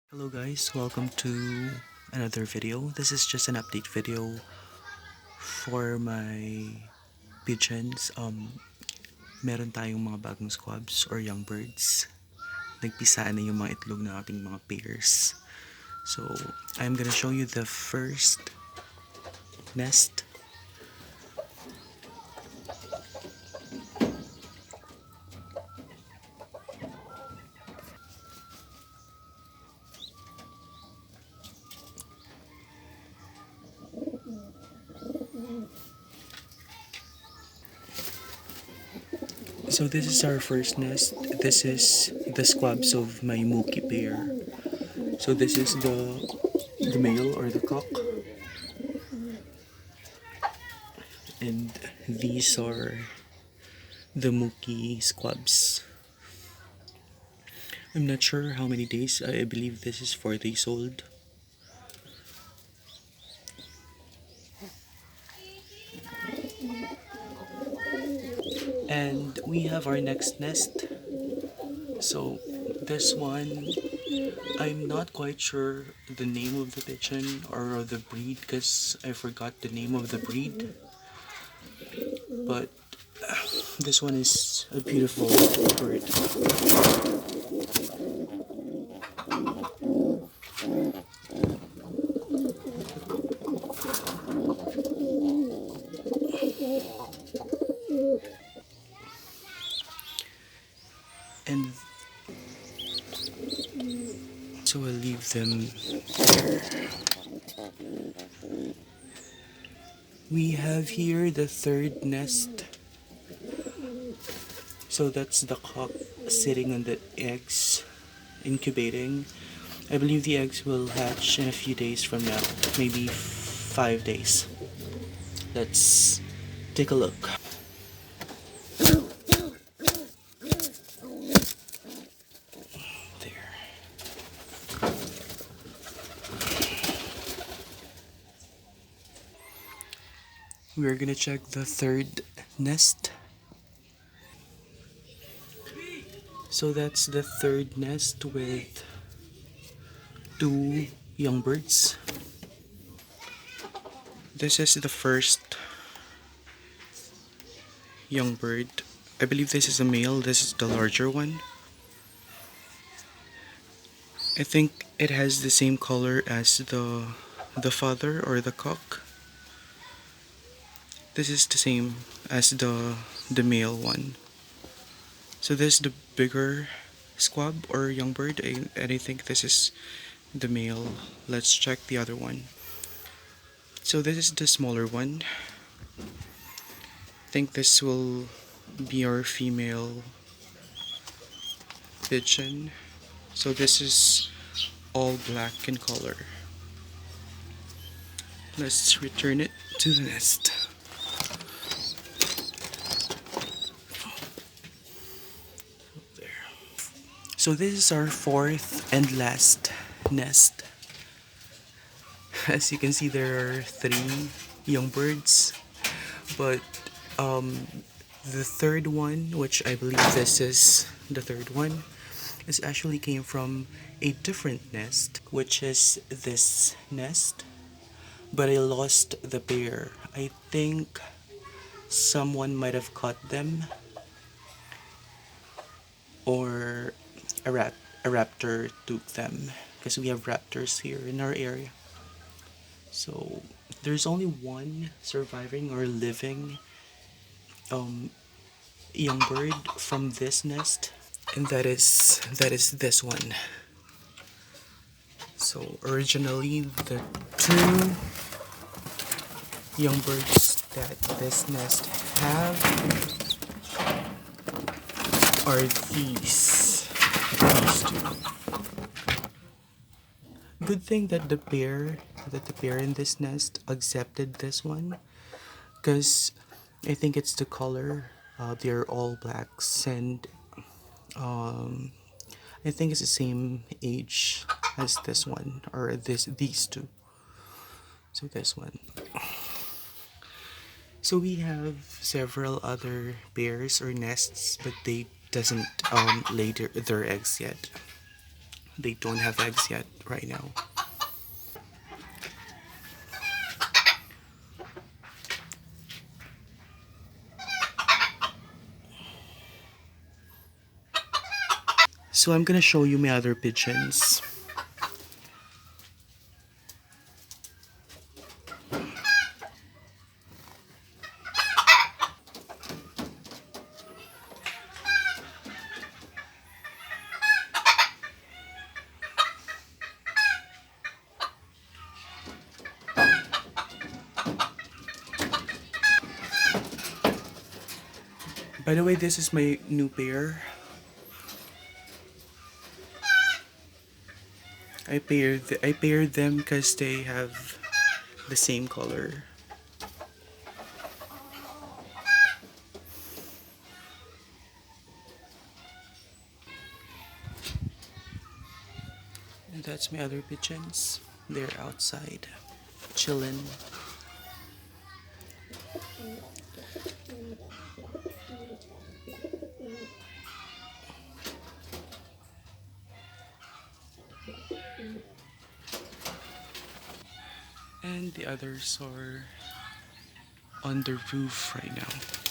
Hello guys, welcome to another video. This is just an update video for my pigeons. Meron tayong mga bagong squabs or young birds. Nagpisaan na yung mga itlog ng ating mga pairs. So, I'm gonna show you the first nest. So this is our first nest. This is the squabs of my Mookie pair. So this is the male or the cock. And these are the Mookie squabs. I'm not sure how many days. I believe this is 4 days old. And we have our next nest. So this one, I'm not quite sure the name of the pigeon or the breed because I forgot the name of the breed. But this one is a beautiful bird. And so I'll leave them there. We have here the third nest. So that's the cock sitting on the eggs, incubating. I believe the eggs will hatch in a few days from now, maybe 5 days. Let's take a look. There. We're gonna check the third nest. So that's the third nest with 2 young birds. This is the first young bird. I believe this is a male, this is the larger one. I think it has the same color as the father or the cock. This is the same as the male one. So this is the bigger squab or young bird, and I think this is the male. Let's check the other one. So this is the smaller one. I think this will be our female pigeon. So this is all black in color. Let's return it to the nest. There. So this is our fourth and last nest. As you can see, there are 3 young birds, but the third one, which I believe this is the third one, is actually came from a different nest, which is this nest, but I lost the pair. I think someone might have caught them, or a raptor took them, because we have raptors here in our area. So there's only one surviving or living young bird from this nest, and that is this one. So originally the 2 young birds that this nest have are these 2. Good thing that the pair in this nest accepted this one, because I think it's the color. They're all blacks, and I think it's the same age as this one, or these 2. So this one. So we have several other pairs or nests, but they doesn't lay their eggs yet. They don't have eggs yet right now. So I'm gonna show you my other pigeons. By the way, this is my new pair. I paired them because they have the same color. And that's my other pigeons. They're outside, chilling. And the others are on the roof right now.